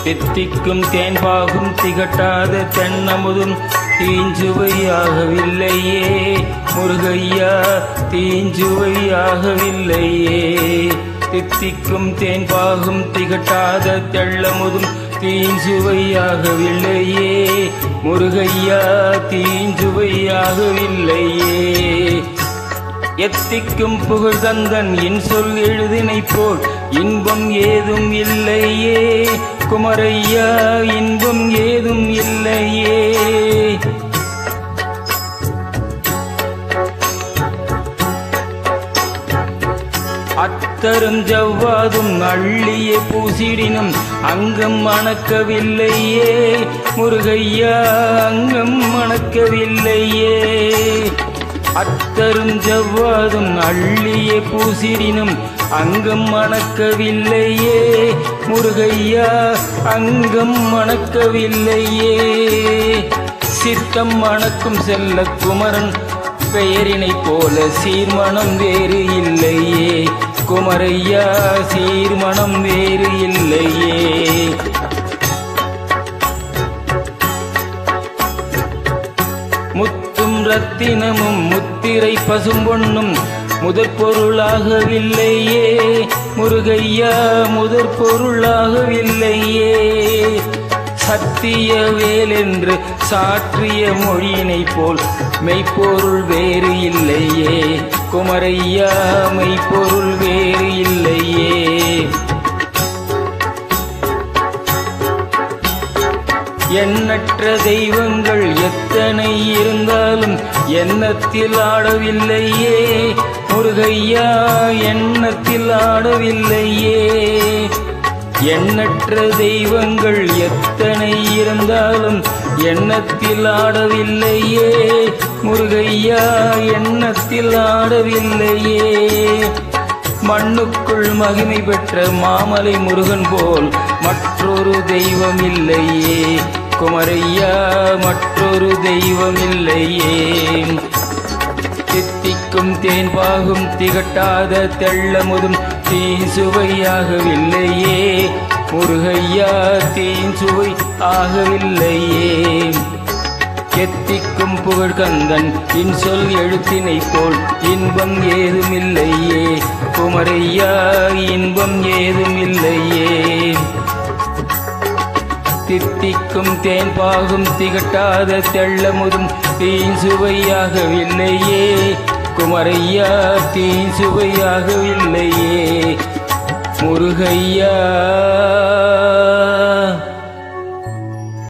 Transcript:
தித்திக்கும் தேன்பாகும் திகட்டாத தென்னமுதும் தீஞ்சுவையாகவில்லையே முருகையா, தீஞ்சுவையாகவில்லையே. தித்திக்கும் தேன்பாகும் திகட்டாத தெள்ளமுதும் தீஞ்சுவையாகவில்லையே முருகையா, தீஞ்சுவையாகவில்லையே. எத்திக்கும் புகழ்கந்தன் இன்சொல் எழுதினை போல் இன்பம் ஏதும் இல்லையே குமரையா, இன்பம் ஏதும் இல்லையே. அத்தரும் ஜவ்வாதும் அள்ளிய பூசிடினும் அங்கம் மணக்கவில்லையே முருகையா, அங்கம் மணக்கவில்லையே. அத்தரும் ஜவ்வாதும் அள்ளிய பூசிடினும் அங்கம் மணக்கவில்லையே முருகையா, அங்கம் மணக்கவில்லையே. சித்தம் மணக்கும் செல்ல குமரன் பெயரினை போல சீர்மணம் வேறு இல்லையே குமரையா, சீர்மணம் வேறு இல்லையே. முத்தும் ரத்தினமும் முத்திரை பசும்பொன்னும் முதற் பொருளாகவில்லையே முருகையா, முதற் பொருளாகவில்லையே. சத்திய வேலென்று சாற்றிய மொழியினை போல் மெய்ப்பொருள் வேறு இல்லையே குமரையா, மெய்ப்பொருள் வேறு இல்லையே. எண்ணற்ற தெய்வங்கள் எத்தனை இருந்தாலும் எண்ணத்தில் ஆடவில்லையே முருகையா, எண்ணத்தில் ஆடவில்லையே. எண்ணற்ற தெய்வங்கள் எத்தனை இருந்தாலும் எண்ணத்தில் ஆடவில்லையே முருகையா, எண்ணத்தில் ஆடவில்லையே. மண்ணுக்குள் மகிமை பெற்ற மாமலை முருகன் போல் மற்றொரு தெய்வம் இல்லையே குமரையா, மற்றொரு தெய்வம் இல்லையே. தித்திக்கும் தேன்பாகும் திகட்டாத தெள்ளமுதும் தீஞ்சுவையாகவில்லையே முருகையா, தீஞ்சுவை ஆகவில்லையே. எத்திக்கும் புகழ்கந்தன் இன்சொல் எழுத்தினை போல் இன்பம் ஏதுமில்லையே குமரையா, இன்பம் ஏதுமில்லையே. தித்திக்கும் தேன்பாகும் திகட்டாத தெள்ளமுதும் தீஞ்சுவையாகவில்லையே குமரையா, தீஞ்சுவையாகவில்லையே முருகையா.